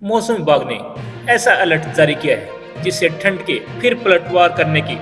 मौसम विभाग ने ऐसा अलर्ट जारी किया है जिससे ठंड के फिर पलटवार करने की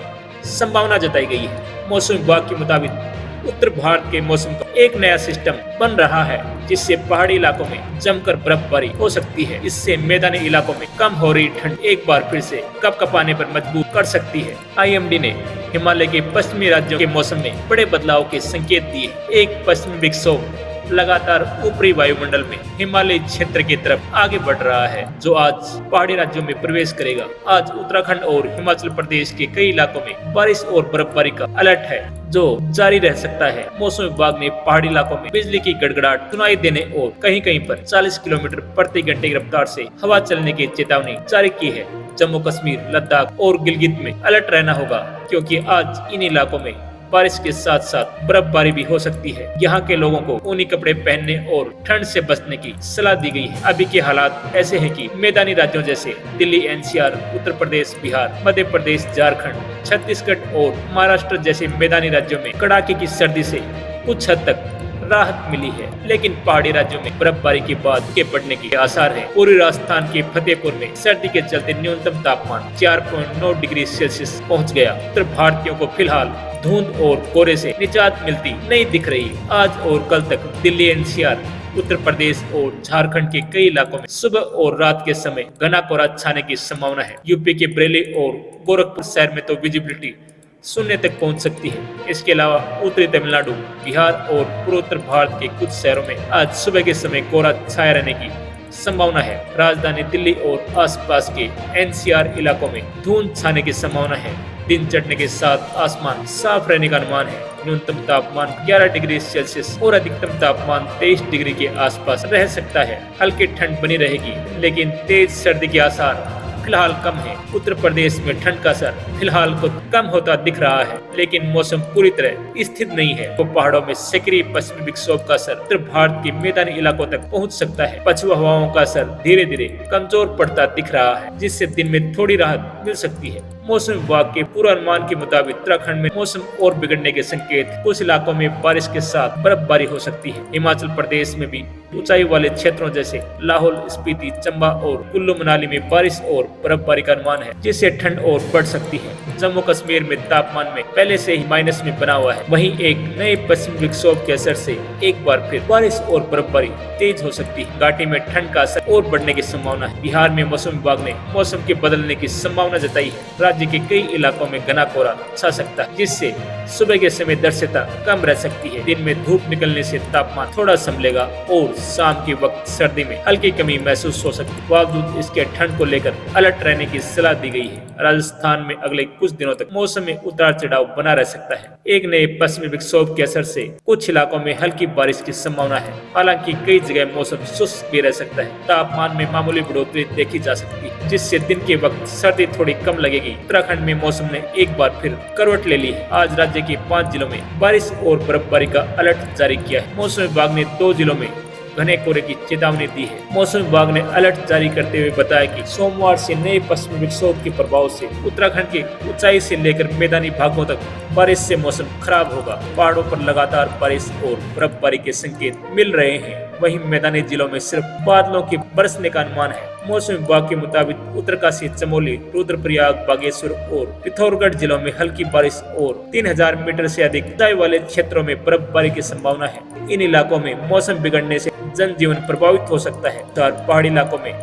संभावना जताई गई है। मौसम विभाग के मुताबिक उत्तर भारत के मौसम का एक नया सिस्टम बन रहा है जिससे पहाड़ी इलाकों में जमकर बर्फबारी हो सकती है। इससे मैदानी इलाकों में कम हो रही ठंड एक बार फिर से कपकपाने पर मजबूर कर सकती है। आईएमडी ने हिमालय के पश्चिमी राज्यों के मौसम में बड़े बदलाव के संकेत दिए। एक पश्चिमी विक्षोभ लगातार ऊपरी वायुमंडल में हिमालय क्षेत्र की तरफ आगे बढ़ रहा है जो आज पहाड़ी राज्यों में प्रवेश करेगा। आज उत्तराखंड और हिमाचल प्रदेश के कई इलाकों में बारिश और बर्फबारी का अलर्ट है जो जारी रह सकता है। मौसम विभाग ने पहाड़ी इलाकों में बिजली की गड़गड़ाहट सुनाई देने और कहीं कहीं पर 40 किलोमीटर प्रति घंटे की रफ्तार से हवा चलने की चेतावनी जारी की है। जम्मू कश्मीर, लद्दाख और गिलगित में अलर्ट रहना होगा क्योंकि आज इन इलाकों में बारिश के साथ साथ बर्फबारी भी हो सकती है। यहाँ के लोगों को ऊनी कपड़े पहनने और ठंड से बचने की सलाह दी गई है। अभी के हालात ऐसे हैं कि मैदानी राज्यों जैसे दिल्ली, एनसीआर, उत्तर प्रदेश, बिहार, मध्य प्रदेश, झारखंड, छत्तीसगढ़ और महाराष्ट्र जैसे मैदानी राज्यों में कड़ाके की सर्दी से कुछ हद तक राहत मिली है, लेकिन पहाड़ी राज्यों में बर्फबारी के बाद के बढ़ने के आसार हैं। पूर्वी राजस्थान के फतेहपुर में सर्दी के चलते न्यूनतम तापमान 4.9 डिग्री सेल्सियस पहुंच गया। उत्तर भारतीयों को फिलहाल धुंध और कोहरे से निजात मिलती नहीं दिख रही। आज और कल तक दिल्ली, एनसीआर, उत्तर प्रदेश और झारखंड के कई इलाकों में सुबह और रात के समय घना कोहरा छाने की संभावना है। यूपी के बरेली और गोरखपुर शहर में तो विजिबिलिटी शून्य तक पहुंच सकती है। इसके अलावा उत्तरी तमिलनाडु, बिहार और पूर्वोत्तर भारत के कुछ शहरों में आज सुबह के समय कोहरा छाया रहने की संभावना है। राजधानी दिल्ली और आसपास के एनसीआर इलाकों में धुंध छाने की संभावना है। दिन चढ़ने के साथ आसमान साफ रहने का अनुमान है। न्यूनतम तापमान 11 डिग्री सेल्सियस और अधिकतम तापमान 23 डिग्री के आसपास रह सकता है। हल्की ठंड बनी रहेगी लेकिन तेज सर्दी के आसार फिलहाल कम है। उत्तर प्रदेश में ठंड का असर फिलहाल कुछ कम होता दिख रहा है, लेकिन मौसम पूरी तरह स्थिर नहीं है। तो पहाड़ों में सक्रिय पश्चिमी विक्षोभ का असर उत्तर भारत के मैदानी इलाकों तक पहुंच सकता है। पछुआ हवाओं का असर धीरे धीरे कमजोर पड़ता दिख रहा है, जिससे दिन में थोड़ी राहत मिल सकती है। मौसम विभाग के पूर्वानुमान के मुताबिक उत्तराखंड में मौसम और बिगड़ने के संकेत, कुछ इलाकों में बारिश के साथ बर्फबारी हो सकती है। हिमाचल प्रदेश में भी ऊंचाई वाले क्षेत्रों जैसे लाहौल स्पीति, चंबा और कुल्लू मनाली में बारिश और बर्फबारी का अनुमान है, जिससे ठंड और बढ़ सकती है। जम्मू कश्मीर में तापमान में पहले से ही माइनस में बना हुआ है। वहीं एक नए पश्चिमी विक्षोभ के असर से एक बार फिर बारिश और बर्फबारी तेज हो सकती है। घाटी में ठंड का असर और बढ़ने की संभावना है। बिहार में मौसम विभाग ने मौसम के बदलने की संभावना जताई है। राज्य के कई इलाकों में घना कोहरा छा सकता है, जिससे सुबह के समय दृश्यता कम रह सकती है। दिन में धूप निकलने से तापमान थोड़ा संभलेगा और शाम के वक्त सर्दी में हल्की कमी महसूस हो सकती है। बावजूद इसके ठंड को लेकर अलर्ट रहने की सलाह दी गई है। राजस्थान में अगले कुछ दिनों तक मौसम में उतार चढ़ाव बना रह सकता है। एक नए पश्चिमी विक्षोभ के असर से कुछ इलाकों में हल्की बारिश की संभावना है। हालांकि कई जगह मौसम शुष्क भी रह सकता है। तापमान में मामूली बढ़ोतरी देखी जा सकती है, जिससे दिन के वक्त सर्दी थोड़ी कम लगेगी। उत्तराखंड में मौसम ने एक बार फिर करवट ले ली है। आज राज्य के 5 जिलों में बारिश और बर्फबारी का अलर्ट जारी किया है। मौसम विभाग ने 2 जिलों में घने कोहरे की चेतावनी दी है। मौसम विभाग ने अलर्ट जारी करते हुए बताया कि सोमवार से नए पश्चिमी विक्षोभ के प्रभाव से उत्तराखंड के ऊंचाई से लेकर मैदानी भागों तक बारिश से मौसम खराब होगा। पहाड़ों पर लगातार बारिश और बर्फबारी के संकेत मिल रहे हैं। वहीं मैदानी जिलों में सिर्फ बादलों के बरसने का अनुमान है। मौसम विभाग के मुताबिक उत्तरकाशी, चमोली, रुद्रप्रयाग, बागेश्वर और पिथौरागढ़ जिलों में हल्की बारिश और 3000 मीटर से अधिक ऊंचाई वाले क्षेत्रों में बर्फबारी की संभावना है। इन इलाकों में मौसम बिगड़ने से जनजीवन प्रभावित हो सकता है। पहाड़ी इलाकों में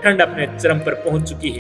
ठंड अपने चरम पर पहुंच चुकी है।